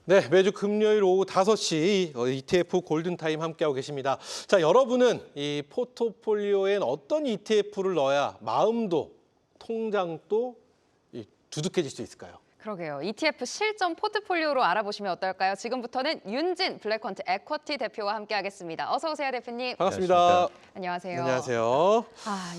네, 매주 금요일 오후 5시 ETF 골든타임 함께하고 계십니다. 자, 여러분은 이 포트폴리오엔 어떤 ETF를 넣어야 마음도 통장도 두둑해질 수 있을까요? 그러게요. ETF 실전 포트폴리오로 알아보시면 어떨까요? 지금부터는 윤진 블랙퀀트 에쿼티 대표와 함께하겠습니다. 어서 오세요, 대표님. 반갑습니다. 안녕하세요. 안녕하세요.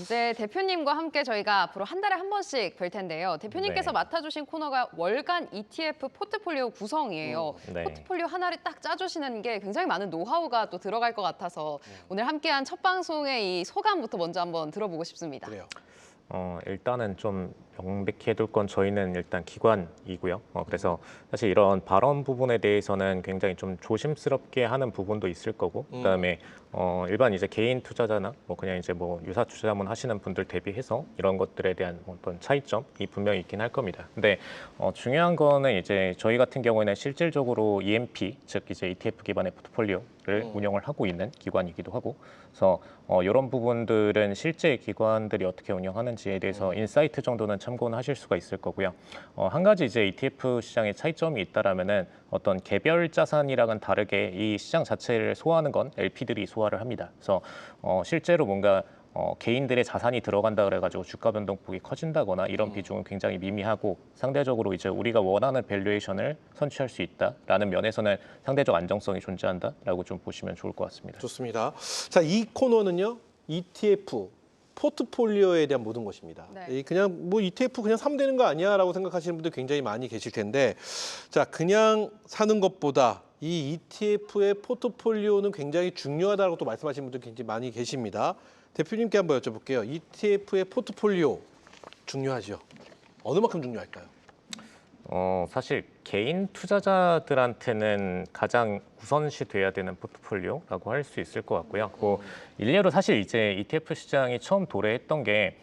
이제 대표님과 함께 저희가 앞으로 한 달에 한 번씩 뵐 텐데요. 대표님께서 네. 맡아주신 코너가 월간 ETF 포트폴리오 구성이에요. 네. 포트폴리오 하나를 딱 짜주시는 게 굉장히 많은 노하우가 또 들어갈 것 같아서 오늘 함께한 첫 방송의 이 소감부터 먼저 한번 들어보고 싶습니다. 그래요. 일단은 좀 명백히 해둘 건 저희는 일단 기관이고요. 그래서 사실 이런 발언 부분에 대해서는 굉장히 좀 조심스럽게 하는 부분도 있을 거고, 그다음에 일반 이제 개인 투자자나 뭐 그냥 이제 뭐 유사 투자자문 하시는 분들 대비해서 이런 것들에 대한 어떤 차이점이 분명히 있긴 할 겁니다. 근데 중요한 거는 이제 저희 같은 경우에는 실질적으로 EMP, 즉 이제 ETF 기반의 포트폴리오를 운영을 하고 있는 기관이기도 하고, 그래서 이런 부분들은 실제 기관들이 어떻게 운영하는지에 대해서 인사이트 정도는 참고는 하실 수가 있을 거고요. 한 가지 이제 ETF 시장의 차이점이 있다라면은 어떤 개별 자산이랑은 다르게 이 시장 자체를 소화하는 건 LP들이 소화를 합니다. 그래서 실제로 뭔가 개인들의 자산이 들어간다 그래가지고 주가 변동폭이 커진다거나 이런 비중은 굉장히 미미하고, 상대적으로 이제 우리가 원하는 밸류에이션을 선취할 수 있다라는 면에서는 상대적 안정성이 존재한다라고 좀 보시면 좋을 것 같습니다. 좋습니다. 자, 이 코너는요, ETF 포트폴리오에 대한 모든 것입니다. 네. 그냥 뭐 ETF 그냥 사면 되는 거 아니야라고 생각하시는 분들 굉장히 많이 계실 텐데, 자, 그냥 사는 것보다 이 ETF의 포트폴리오는 굉장히 중요하다고 또 말씀하시는 분들 굉장히 많이 계십니다. 대표님께 한번 여쭤볼게요. ETF의 포트폴리오 중요하죠? 어느 만큼 중요할까요? 사실 개인 투자자들한테는 가장 우선시 돼야 되는 포트폴리오라고 할 수 있을 것 같고요. 그 일례로 사실 이제 ETF 시장이 처음 도래했던 게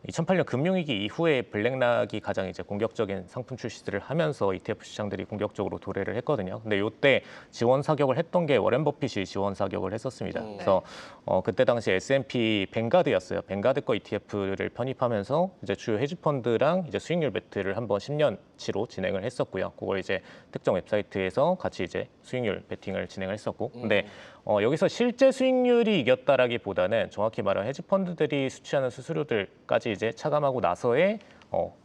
2008년 금융위기 이후에 블랙락이 가장 이제 공격적인 상품 출시들을 하면서 ETF 시장들이 공격적으로 도래를 했거든요. 근데 이때 지원 사격을 했던 게 워렌 버핏이 지원 사격을 했었습니다. 그래서 그때 당시 S&P 뱅가드였어요. 뱅가드 거 ETF를 편입하면서 이제 주요 헤지 펀드랑 이제 수익률 배틀을 한번 10년치로 진행을 했었고요. 그걸 이제 특정 웹사이트에서 같이 이제 수익률 배팅을 진행을 했었고, 근데 여기서 실제 수익률이 이겼다라기보다는 정확히 말하면 헤지 펀드들이 수취하는 수수료들까지 이제 차감하고 나서의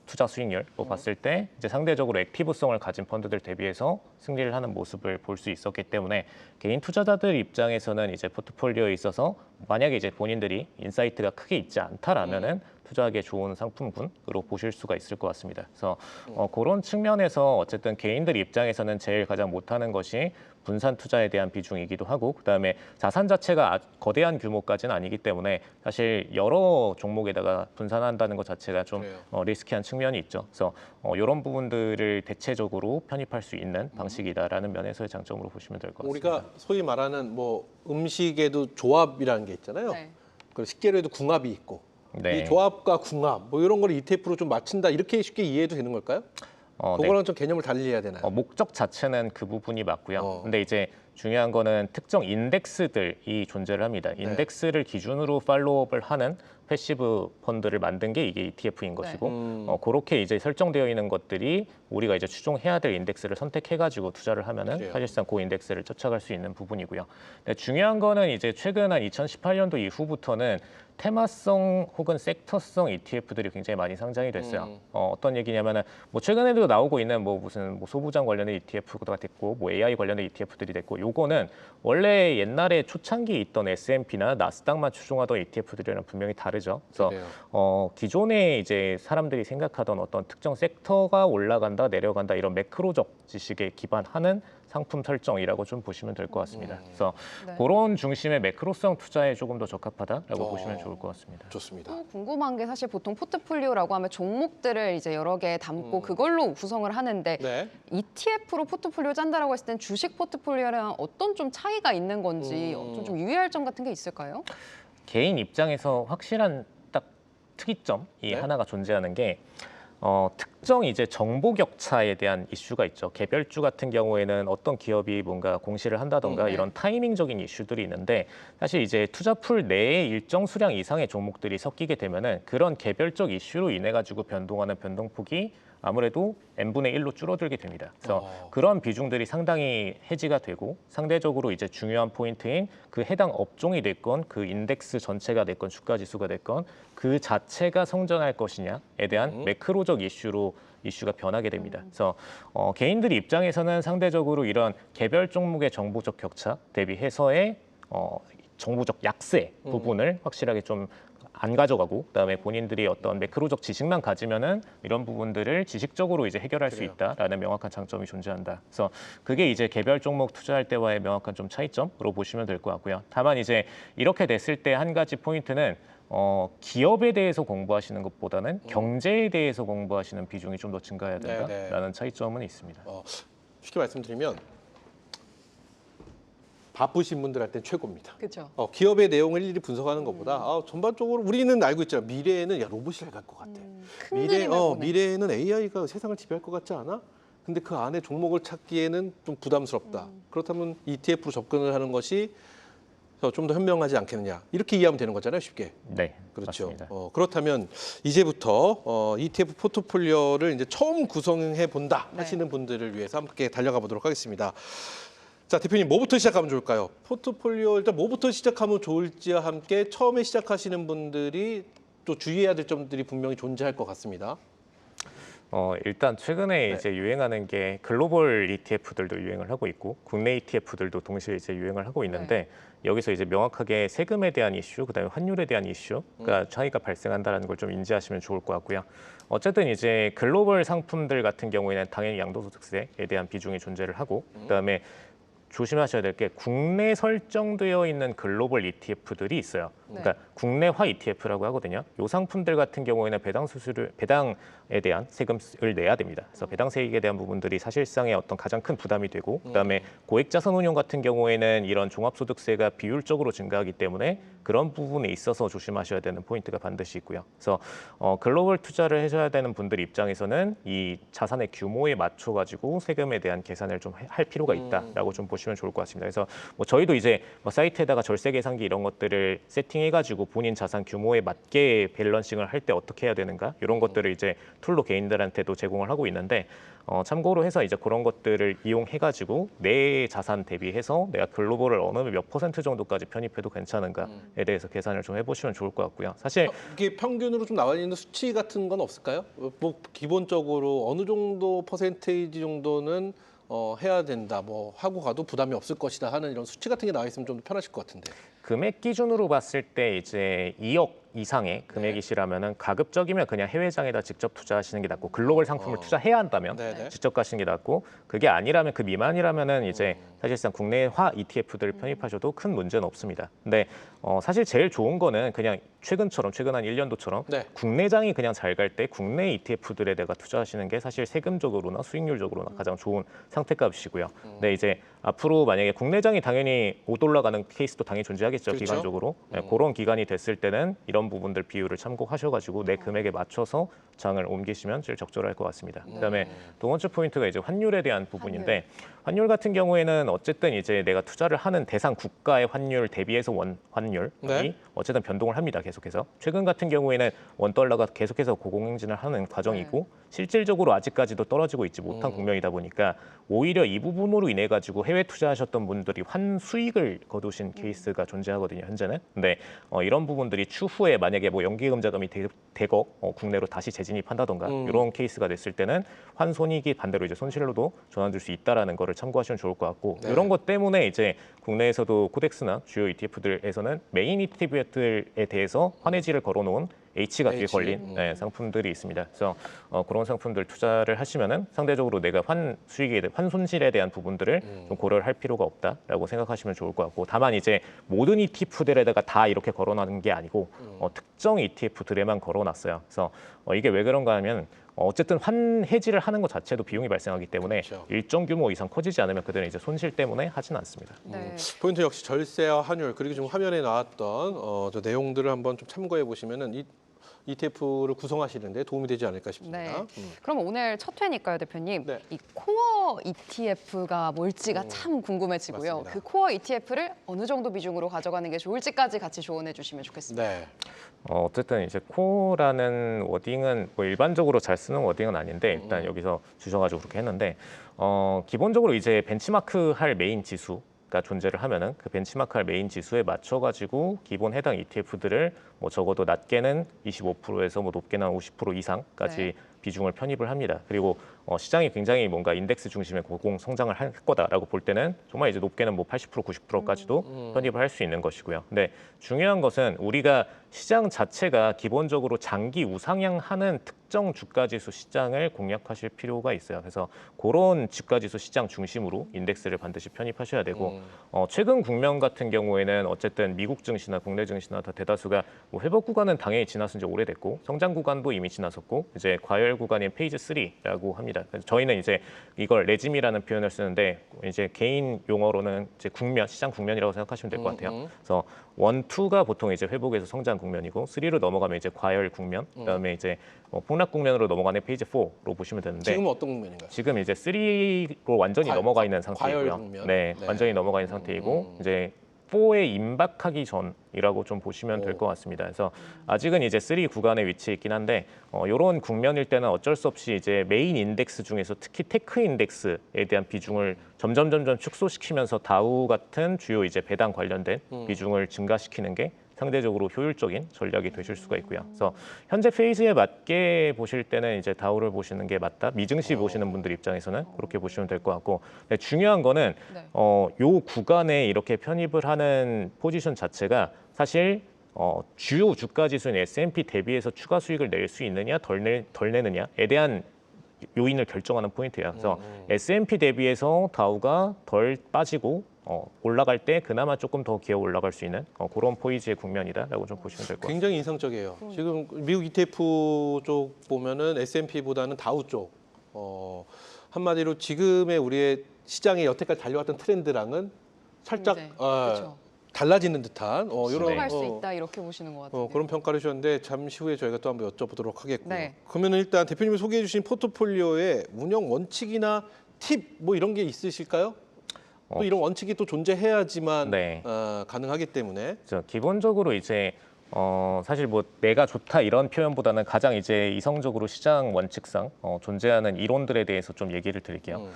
투자 수익률로 봤을 때 이제 상대적으로 액티브성을 가진 펀드들 대비해서 승리를 하는 모습을 볼 수 있었기 때문에, 개인 투자자들 입장에서는 이제 포트폴리오에 있어서 만약에 이제 본인들이 인사이트가 크게 있지 않다라면은 투자하기에 좋은 상품군으로 보실 수가 있을 것 같습니다. 그래서 그런 측면에서 어쨌든 개인들 입장에서는 제일 가장 못하는 것이 분산 투자에 대한 비중이기도 하고, 그다음에 자산 자체가 거대한 규모까지는 아니기 때문에 사실 여러 종목에다가 분산한다는 것 자체가 좀 리스키한 측면이 있죠. 그래서 이런 부분들을 대체적으로 편입할 수 있는 방식이다라는 면에서의 장점으로 보시면 될 것 같습니다. 우리가 소위 말하는 뭐 음식에도 조합이라는 게 있잖아요. 네. 그리고 식재료에도 궁합이 있고, 네. 이 조합과 궁합 뭐 이런 거를 ETF로 좀 맞춘다, 이렇게 쉽게 이해해도 되는 걸까요? 네. 그거랑 좀 개념을 달리 해야 되나요? 목적 자체는 그 부분이 맞고요. 근데 이제 중요한 거는 특정 인덱스들이 존재를 합니다. 인덱스를 기준으로 팔로우업을 하는 패시브 펀드를 만든 게 이게 ETF인 것이고, 그렇게 이제 설정되어 있는 것들이 우리가 이제 추종해야 될 인덱스를 선택해가지고 투자를 하면은 그래요. 사실상 그 인덱스를 쫓아갈 수 있는 부분이고요. 근데 중요한 거는 이제 최근 한 2018년도 이후부터는 테마성 혹은 섹터성 ETF들이 굉장히 많이 상장이 됐어요. 어떤 얘기냐면은 뭐 최근에도 나오고 있는 뭐 무슨 뭐 소부장 관련된 ETF가 됐고, 뭐 AI 관련된 ETF들이 됐고, 요거는 원래 옛날에 초창기에 있던 S&P나 나스닥만 추종하던 ETF들이랑 분명히 다르죠. 그래서 기존에 이제 사람들이 생각하던 어떤 특정 섹터가 올라간다 내려간다 이런 매크로적 지식에 기반하는 상품 설정이라고 좀 보시면 될 것 같습니다. 그래서 그런 중심의 매크로성 투자에 조금 더 적합하다라고 보시면 좋을 것 같습니다. 좋습니다. 또 궁금한 게 사실 보통 포트폴리오라고 하면 종목들을 이제 여러 개 담고 그걸로 구성을 하는데 네. ETF로 포트폴리오 짠다라고 했을 땐 주식 포트폴리오랑 어떤 좀 차이가 있는 건지 어떤 좀 유의할 점 같은 게 있을까요? 개인 입장에서 확실한 딱 특이점이 하나가 존재하는 게 특정 이제 정보 격차에 대한 이슈가 있죠. 개별주 같은 경우에는 어떤 기업이 뭔가 공시를 한다던가 이런 타이밍적인 이슈들이 있는데, 사실 이제 투자풀 내에 일정 수량 이상의 종목들이 섞이게 되면은 그런 개별적 이슈로 인해 가지고 변동하는 변동폭이 아무래도 n분의 1로 줄어들게 됩니다. 그래서 그런 비중들이 상당히 해지가 되고 상대적으로 이제 중요한 포인트인 그 해당 업종이 됐건 그 인덱스 전체가 됐건 주가 지수가 됐건 그 자체가 성장할 것이냐에 대한 매크로적 이슈가 변하게 됩니다. 그래서 개인들 입장에서는 상대적으로 이런 개별 종목의 정보적 격차 대비해서의 정보적 약세 부분을 확실하게 좀 안 가져가고 그다음에 본인들이 어떤 매크로적 지식만 가지면은 이런 부분들을 지식적으로 이제 해결할 수 있다라는 명확한 장점이 존재한다. 그래서 그게 이제 개별 종목 투자할 때와의 명확한 좀 차이점으로 보시면 될 것 같고요. 다만 이제 이렇게 됐을 때 한 가지 포인트는 기업에 대해서 공부하시는 것보다는 경제에 대해서 공부하시는 비중이 좀 더 증가해야 된다라는 차이점은 있습니다. 쉽게 말씀드리면 바쁘신 분들한테 최고입니다. 그렇죠. 기업의 내용을 일일이 분석하는 것보다 전반적으로 우리는 알고 있잖아요. 미래에는 로봇이 잘 갈 것 같아. 큰 그림을 보는. 미래에는 AI가 세상을 지배할 것 같지 않아? 근데 그 안에 종목을 찾기에는 좀 부담스럽다. 그렇다면 ETF로 접근을 하는 것이 좀 더 현명하지 않겠느냐. 이렇게 이해하면 되는 거잖아요, 쉽게. 네, 그렇죠. 맞습니다. 그렇다면 이제부터 ETF 포트폴리오를 이제 처음 구성해 본다 네. 하시는 분들을 위해서 함께 달려가 보도록 하겠습니다. 자, 대표님 뭐부터 시작하면 좋을까요? 포트폴리오 일단 뭐부터 시작하면 좋을지와 함께 처음에 시작하시는 분들이 또 주의해야 될 점들이 분명히 존재할 것 같습니다. 일단 최근에 이제 유행하는 게 글로벌 ETF들도 유행을 하고 있고 국내 ETF들도 동시에 이제 유행을 하고 있는데 여기서 이제 명확하게 세금에 대한 이슈, 그다음에 환율에 대한 이슈가 차이가 발생한다는 걸 좀 인지하시면 좋을 것 같고요. 어쨌든 이제 글로벌 상품들 같은 경우에는 당연히 양도소득세에 대한 비중이 존재를 하고 그다음에 조심하셔야 될 게 국내 설정되어 있는 글로벌 ETF들이 있어요. 그러니까 국내화 ETF라고 하거든요. 이 상품들 같은 경우에는 배당에 대한 세금을 내야 됩니다. 그래서 배당세액에 대한 부분들이 사실상의 어떤 가장 큰 부담이 되고 그다음에 고액자산운용 같은 경우에는 이런 종합소득세가 비율적으로 증가하기 때문에 그런 부분에 있어서 조심하셔야 되는 포인트가 반드시 있고요. 그래서 글로벌 투자를 하셔야 되는 분들 입장에서는 이 자산의 규모에 맞춰 가지고 세금에 대한 계산을 좀 할 필요가 있다라고 좀 보시면 좋을 것 같습니다. 그래서 저희도 이제 사이트에다가 절세 계산기 이런 것들을 세팅해가지고 본인 자산 규모에 맞게 밸런싱을 할 때 어떻게 해야 되는가 이런 것들을 이제 툴로 개인들한테도 제공을 하고 있는데 참고로 해서 이제 그런 것들을 이용해가지고 내 자산 대비해서 내가 글로벌을 어느 몇 % 정도까지 편입해도 괜찮은가에 대해서 계산을 좀 해보시면 좋을 것 같고요. 사실 이게 평균으로 좀 나와 있는 수치 같은 건 없을까요? 뭐 기본적으로 어느 정도 퍼센테이지 정도는 해야 된다, 뭐 하고 가도 부담이 없을 것이다 하는 이런 수치 같은 게 나와 있으면 좀 더 편하실 것 같은데. 금액 기준으로 봤을 때 이제 2억 이상의 금액이시라면은 가급적이면 그냥 해외장에다 직접 투자하시는 게 낫고 글로벌 상품을 투자해야 한다면 네네. 직접 가시는 게 낫고 그게 아니라면 그 미만이라면은 이제 사실상 국내화 ETF들을 편입하셔도 큰 문제는 없습니다. 근데 사실 제일 좋은 거는 그냥 최근 한 1년도처럼 네. 국내장이 그냥 잘 갈 때 국내 ETF들에 내가 투자하시는 게 사실 세금적으로나 수익률적으로나 가장 좋은 상태값이고요. 근데 이제 앞으로 만약에 국내장이 당연히 못 올라가는 케이스도 당연히 존재하겠죠. 그렇죠. 기간적으로. 그런 기간이 됐을 때는 이런 부분들 비율을 참고하셔가지고 내 금액에 맞춰서 장을 옮기시면 제일 적절할 것 같습니다. 그다음에 두 번째 포인트가 이제 환율에 대한 부분인데 환율 같은 경우에는 어쨌든 이제 내가 투자를 하는 대상 국가의 환율 대비해서 원 환율이 네. 어쨌든 변동을 합니다. 계속해서 최근 같은 경우에는 원 달러가 계속해서 고공행진을 하는 과정이고 실질적으로 아직까지도 떨어지고 있지 못한 국면이다 보니까 오히려 이 부분으로 인해 가지고 해외 투자하셨던 분들이 환 수익을 거두신 케이스가 존재하거든요. 현재는. 근데 이런 부분들이 추후에 만약에 뭐 연기금 자금이 대거 국내로 다시 재진입한다던가 이런 케이스가 됐을 때는 환 손익이 반대로 이제 손실로도 전환될 수 있다라는 거를 참고하시면 좋을 것 같고 이런 것 때문에 이제 국내에서도 코덱스나 주요 ETF들에서는 메인 ETF들에 대해서 환해지를 걸어놓은 H가 뒤에 걸린 상품들이 있습니다. 그래서 그런 상품들 투자를 하시면은 상대적으로 내가 환 수익에 대한 환 손실에 대한 부분들을 좀 고려를 할 필요가 없다라고 생각하시면 좋을 것 같고 다만 이제 모든 ETF들에다가 다 이렇게 걸어놓은 게 아니고 특정 ETF들에만 걸어놨어요. 그래서 이게 왜 그런가 하면 어쨌든 환 해지를 하는 것 자체도 비용이 발생하기 때문에 그렇죠. 일정 규모 이상 커지지 않으면 그들은 이제 손실 때문에 하지는 않습니다. 네. 포인트 역시 절세와 환율 그리고 지금 화면에 나왔던 저 내용들을 한번 좀 참고해 보시면은 ETF를 구성하시는데 도움이 되지 않을까 싶습니다. 네. 그럼 오늘 첫 회니까요, 대표님. 네. 이 코어 ETF가 뭘지가 참 궁금해지고요. 맞습니다. 그 코어 ETF를 어느 정도 비중으로 가져가는 게 좋을지까지 같이 조언해 주시면 좋겠습니다. 네. 어쨌든 이제 코어라는 워딩은 뭐 일반적으로 잘 쓰는 워딩은 아닌데 일단 여기서 주셔가지고 그렇게 했는데 기본적으로 이제 벤치마크 할 메인 지수가 존재를 하면은 그 벤치마크 할 메인 지수에 맞춰가지고 기본 해당 ETF들을 뭐 적어도 낮게는 25%에서 뭐 높게는 50% 이상까지 네. 비중을 편입을 합니다. 그리고 시장이 굉장히 뭔가 인덱스 중심의 고공 성장을 할 거다라고 볼 때는 정말 이제 높게는 뭐 80% 90%까지도 편입을 할 수 있는 것이고요. 근데 중요한 것은 우리가 시장 자체가 기본적으로 장기 우상향하는 특정 주가지수 시장을 공략하실 필요가 있어요. 그래서 그런 주가지수 시장 중심으로 인덱스를 반드시 편입하셔야 되고 최근 국면 같은 경우에는 어쨌든 미국 증시나 국내 증시나 다 대다수가 뭐 회복 구간은 당연히 지나선 지 오래됐고 성장 구간도 이미 지나섰고 이제 과열 구간인 페이즈 3라고 합니다. 그래서 저희는 이제 이걸 레짐이라는 표현을 쓰는데 이제 개인 용어로는 이제 국면, 시장 국면이라고 생각하시면 될 것 같아요. 그래서 1, 2가 보통 이제 회복에서 성장 국면이고 3로 넘어가면 이제 과열 국면, 그다음에 이제 폭락 국면으로 넘어가는 페이지 4로 보시면 되는데 지금은 어떤 국면인가요? 지금 이제 3로 완전히 넘어가 있는 상태이고요. 과열 국면? 네, 네. 완전히 넘어가 있는 상태이고 이제 4에 임박하기 전이라고 좀 보시면 될 것 같습니다. 그래서 아직은 이제 3 구간에 위치해 있긴 한데 이런 국면일 때는 어쩔 수 없이 이제 메인 인덱스 중에서 특히 테크 인덱스에 대한 비중을 점점 축소시키면서 다우 같은 주요 이제 배당 관련된 비중을 증가시키는 게 상대적으로 효율적인 전략이 되실 수가 있고요. 그래서 현재 페이지에 맞게 보실 때는 이제 다우를 보시는 게 맞다. 미증시 보시는 분들 입장에서는 그렇게 보시면 될 것 같고, 근데 중요한 거는 네. 요 구간에 이렇게 편입을 하는 포지션 자체가 사실 주요 주가 지수인 S&P 대비해서 추가 수익을 낼 수 있느냐 덜 내느냐에 대한 요인을 결정하는 포인트예요. 그래서 S&P 대비해서 다우가 덜 빠지고 올라갈 때 그나마 조금 더 기어 올라갈 수 있는 그런 포이즈의 국면이다라고 좀 보시면 될 것 같습니다. 굉장히 인상적이에요. 지금 미국 ETF 쪽 보면은 S&P보다는 다우 쪽. 한마디로 지금의 우리의 시장에 여태까지 달려왔던 트렌드랑은 살짝 그렇죠. 달라지는 듯한 실험할 수 이런 있다 이렇게 보시는 것 같아요. 그런 평가를 주셨는데 잠시 후에 저희가 또 한번 여쭤보도록 하겠고요. 네. 그러면 일단 대표님이 소개해 주신 포트폴리오의 운영 원칙이나 팁 뭐 이런 게 있으실까요? 또 이런 원칙이 또 존재해야지만 네. 가능하기 때문에 기본적으로 이제 사실 뭐 내가 좋다 이런 표현보다는 가장 이제 이성적으로 시장 원칙상 존재하는 이론들에 대해서 좀 얘기를 드릴게요.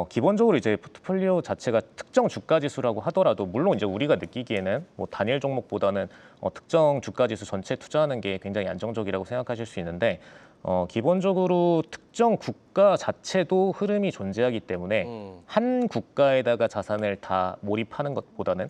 기본적으로 이제 포트폴리오 자체가 특정 주가 지수라고 하더라도 물론 이제 우리가 느끼기에는 뭐 단일 종목보다는 특정 주가 지수 전체 투자하는 게 굉장히 안정적이라고 생각하실 수 있는데 기본적으로 특정 국가 자체도 흐름이 존재하기 때문에 한 국가에다가 자산을 다 몰입하는 것보다는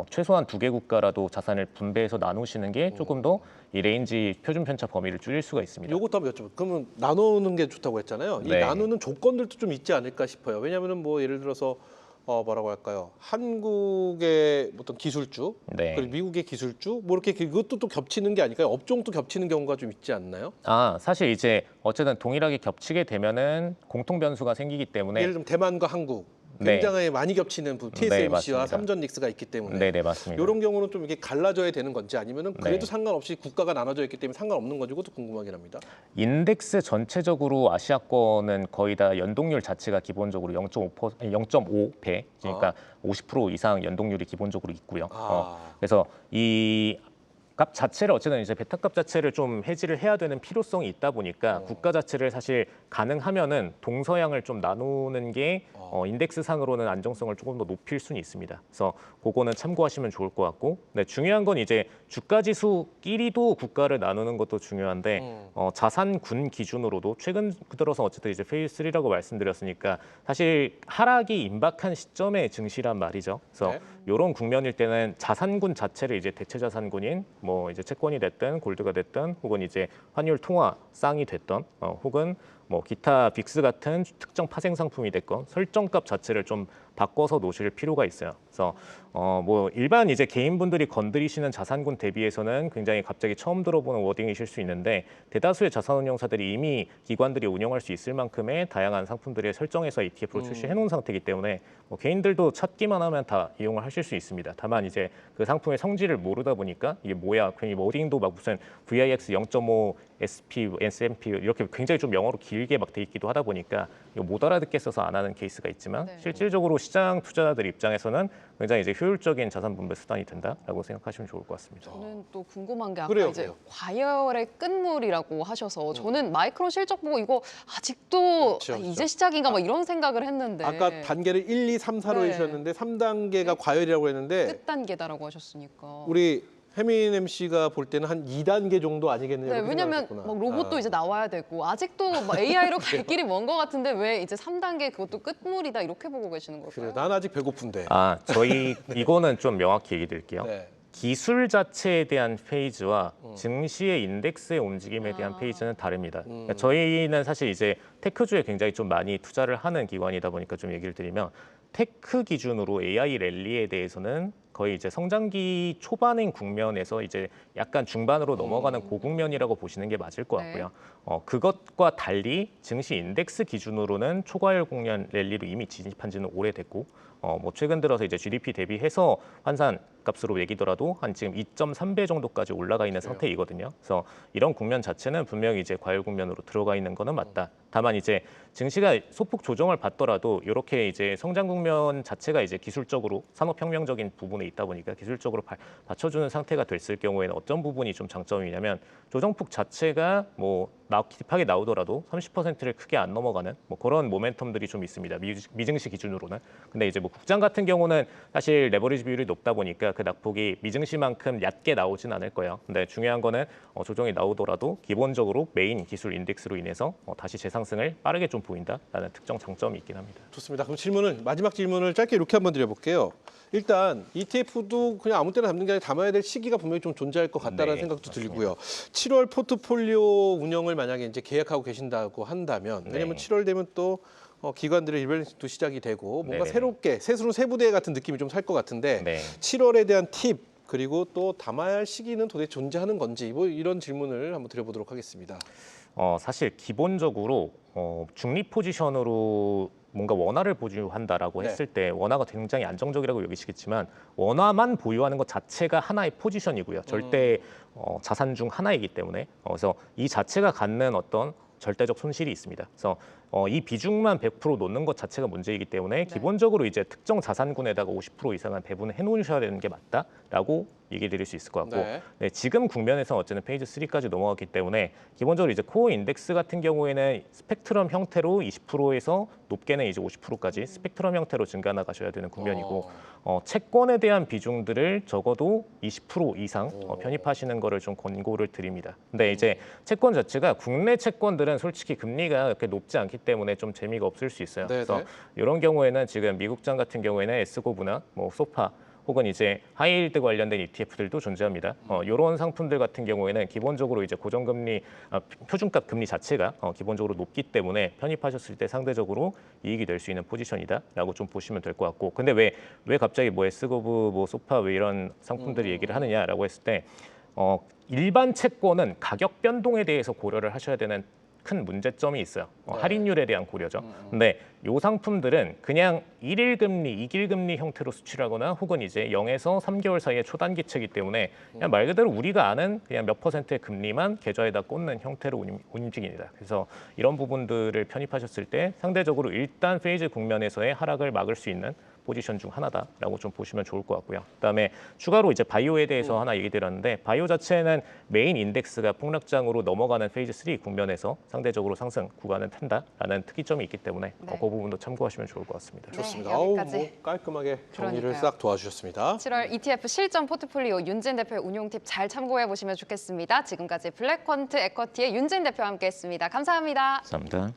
최소한 2개 국가라도 자산을 분배해서 나누시는 게 조금 더 이 레인지 표준 편차 범위를 줄일 수가 있습니다. 요것도 한번 여쭤볼게요. 그러면 나누는 게 좋다고 했잖아요. 이 네. 나누는 조건들도 좀 있지 않을까 싶어요. 왜냐하면 뭐 예를 들어서 뭐라고 할까요? 한국의 어떤 기술주, 네. 그리고 미국의 기술주, 뭐 이렇게 그것도 또 겹치는 게 아닐까요? 업종도 겹치는 경우가 좀 있지 않나요? 사실 이제 어쨌든 동일하게 겹치게 되면은 공통 변수가 생기기 때문에 예를 들면 대만과 한국 네. 굉장히 많이 겹치는 TSMC와 맞습니다. 삼전닉스가 있기 때문에 네네 맞습니다. 이런 경우는 좀 이렇게 갈라져야 되는 건지 아니면은 그래도 네. 상관없이 국가가 나눠져 있기 때문에 상관없는 건지 그것도 궁금하긴 합니다. 인덱스 전체적으로 아시아권은 거의 다 연동률 자체가 기본적으로 0.5배, 그러니까 50% 이상 연동률이 기본적으로 있고요. 그래서 이 값 자체를 어쨌든 이제 베타값 자체를 좀 해지를 해야 되는 필요성이 있다 보니까 국가 자체를 사실 가능하면은 동서양을 좀 나누는 게 인덱스 상으로는 안정성을 조금 더 높일 수는 있습니다. 그래서 그거는 참고하시면 좋을 것 같고, 네, 중요한 건 이제 주가 지수끼리도 국가를 나누는 것도 중요한데 자산군 기준으로도 최근 들어서 어쨌든 이제 페이즈 3라고 말씀드렸으니까 사실 하락이 임박한 시점의 증시란 말이죠. 그래서 이런 국면일 때는 자산군 자체를 이제 대체 자산군인 뭐 이제 채권이 됐든 골드가 됐든 혹은 이제 환율 통화 쌍이 됐던 혹은 뭐 기타 빅스 같은 특정 파생 상품이 됐건 설정값 자체를 좀 바꿔서 놓으실 필요가 있어요. 그래서 뭐 일반 이제 개인분들이 건드리시는 자산군 대비해서는 굉장히 갑자기 처음 들어보는 워딩이실 수 있는데 대다수의 자산운용사들이 이미 기관들이 운영할 수 있을 만큼의 다양한 상품들을 설정해서 ETF로 출시해 놓은 상태이기 때문에 뭐 개인들도 찾기만 하면 다 이용을 하실 수 있습니다. 다만 이제 그 상품의 성질을 모르다 보니까 이게 뭐야 괜히 워딩도 막 무슨 VIX 0.5 SP, S&P 이렇게 굉장히 좀 영어로 길게 막 돼 있기도 하다 보니까 이거 못 알아듣겠어서 안 하는 케이스가 있지만 네. 실질적으로 시장 투자자들 입장에서는 굉장히 이제 효율적인 자산 분배 수단이 된다라고 생각하시면 좋을 것 같습니다. 저는 또 궁금한 게 아까 그래요, 이제 그래요. 과열의 끝물이라고 하셔서 저는 마이크로 실적 보고 이거 아직도 그렇죠, 이제 그렇죠. 시작인가 막 이런 생각을 했는데 아까 단계를 1, 2, 3, 4로 네. 해주셨는데 3단계가 과열이라고 했는데 끝 단계다라고 하셨으니까. 우리 혜민 MC가 볼 때는 한 2단계 정도 아니겠느냐 네, 이렇게 왜냐면 생각했구나. 막 로봇도 아. 이제 나와야 되고 아직도 뭐 AI로 갈 길이 먼 것 같은데 왜 이제 3단계 그것도 끝물이다 이렇게 보고 계시는 걸까요? 그래, 난 아직 배고픈데. 저희 이거는 좀 명확히 얘기 드릴게요. 네. 기술 자체에 대한 페이지와 증시의 인덱스의 움직임에 대한 아. 페이지는 다릅니다. 그러니까 저희는 사실 이제 테크주에 굉장히 좀 많이 투자를 하는 기관이다 보니까 좀 얘기를 드리면 테크 기준으로 AI 랠리에 대해서는 거의 이제 성장기 초반인 국면에서 이제 약간 중반으로 넘어가는 고국면이라고 보시는 게 맞을 것 네. 같고요. 그것과 달리 증시 인덱스 기준으로는 초과열 국면 랠리로 이미 진입한 지는 오래됐고 뭐 최근 들어서 이제 GDP 대비해서 환산 값으로 매기더라도 한 지금 2.3배 정도까지 올라가 있는 그래요. 상태이거든요. 그래서 이런 국면 자체는 분명히 이제 과열 국면으로 들어가 있는 거는 맞다. 다만 이제 증시가 소폭 조정을 받더라도 이렇게 이제 성장 국면 자체가 이제 기술적으로 산업혁명적인 부분에 있다 보니까 기술적으로 받쳐주는 상태가 됐을 경우에는 어떤 부분이 좀 장점이냐면 조정폭 자체가 뭐 딥하게 나오더라도 30%를 크게 안 넘어가는 뭐 그런 모멘텀들이 좀 있습니다. 미증시 기준으로는. 근데 이제 뭐 국장 같은 경우는 사실 레버리지 비율이 높다 보니까 그 낙폭이 미증시만큼 얕게 나오진 않을 거예요. 근데 중요한 거는 조정이 나오더라도 기본적으로 메인 기술 인덱스로 인해서 다시 재상승을 빠르게 좀 보인다라는 특정 장점이 있긴 합니다. 좋습니다. 그럼 마지막 질문을 짧게 이렇게 한번 드려볼게요. 일단 ETF도 그냥 아무 때나 담는 게 아니라 담아야 될 시기가 분명히 좀 존재할 것 같다는 네, 생각도 맞습니다. 들고요. 7월 포트폴리오 운영을 만약에 이제 계획하고 계신다고 한다면 왜냐면 네. 7월 되면 또 기관들의 리밸런스도 시작이 되고 뭔가 네네. 새롭게 새로운 세부대 같은 느낌이 좀 살 것 같은데 네. 7월에 대한 팁 그리고 또 담아야 할 시기는 도대체 존재하는 건지 뭐 이런 질문을 한번 드려보도록 하겠습니다. 사실 기본적으로 중립 포지션으로 뭔가 원화를 보유한다라고 네. 했을 때 원화가 굉장히 안정적이라고 여기시겠지만 원화만 보유하는 것 자체가 하나의 포지션이고요. 절대 자산 중 하나이기 때문에 그래서 이 자체가 갖는 어떤 절대적 손실이 있습니다. 그래서 이 비중만 100% 놓는 것 자체가 문제이기 때문에 기본적으로 이제 특정 자산군에다가 50% 이상은 배분을 해놓으셔야 되는 게 맞다라고 얘기 드릴 수 있을 것 같고 네. 네, 지금 국면에서 어쨌든 페이지 3까지 넘어갔기 때문에 기본적으로 이제 코어 인덱스 같은 경우에는 스펙트럼 형태로 20%에서 높게는 이제 50%까지 스펙트럼 형태로 증가 나가셔야 되는 국면이고 채권에 대한 비중들을 적어도 20% 이상 편입하시는 거를 좀 권고를 드립니다. 근데 이제 채권 자체가 국내 채권들은 솔직히 금리가 그렇게 높지 않기 때문에 좀 재미가 없을 수 있어요. 네네. 그래서 이런 경우에는 지금 미국장 같은 경우에는 에스고브나 뭐 소파 혹은 이제 하이힐드 관련된 ETF들도 존재합니다. 이런 상품들 같은 경우에는 기본적으로 이제 고정금리, 표준값 금리 자체가 기본적으로 높기 때문에 편입하셨을 때 상대적으로 이익이 될 수 있는 포지션이다라고 좀 보시면 될 것 같고, 근데 왜 갑자기 뭐 에스고브, 뭐 소파 왜 이런 상품들을 얘기를 하느냐라고 했을 때 일반 채권은 가격 변동에 대해서 고려를 하셔야 되는 큰 문제점이 있어요. 할인율에 대한 고려죠. 근데 이 상품들은 그냥 1일 금리, 2일 금리 형태로 수출하거나 혹은 이제 0에서 3개월 사이의 초단기채이기 때문에 그냥 말 그대로 우리가 아는 그냥 몇 퍼센트의 금리만 계좌에다 꽂는 형태로 움직입니다. 그래서 이런 부분들을 편입하셨을 때 상대적으로 일단 페이즈 국면에서의 하락을 막을 수 있는 포지션 중 하나다라고 좀 보시면 좋을 것 같고요. 그다음에 추가로 이제 바이오에 대해서 하나 얘기 드렸는데 바이오 자체는 메인 인덱스가 폭락장으로 넘어가는 페이즈 3 국면에서 상대적으로 상승 구간을 탄다라는 특이점이 있기 때문에 네. 그 부분도 참고하시면 좋을 것 같습니다. 네, 좋습니다. 여기까지. 뭐 깔끔하게 정리를 그러니까요. 싹 도와주셨습니다. 7월 ETF 실전 포트폴리오 윤진 대표의 운용 팁 잘 참고해 보시면 좋겠습니다. 지금까지 블랙퀀트 에쿼티의 윤진 대표와 함께했습니다. 감사합니다. 감사합니다.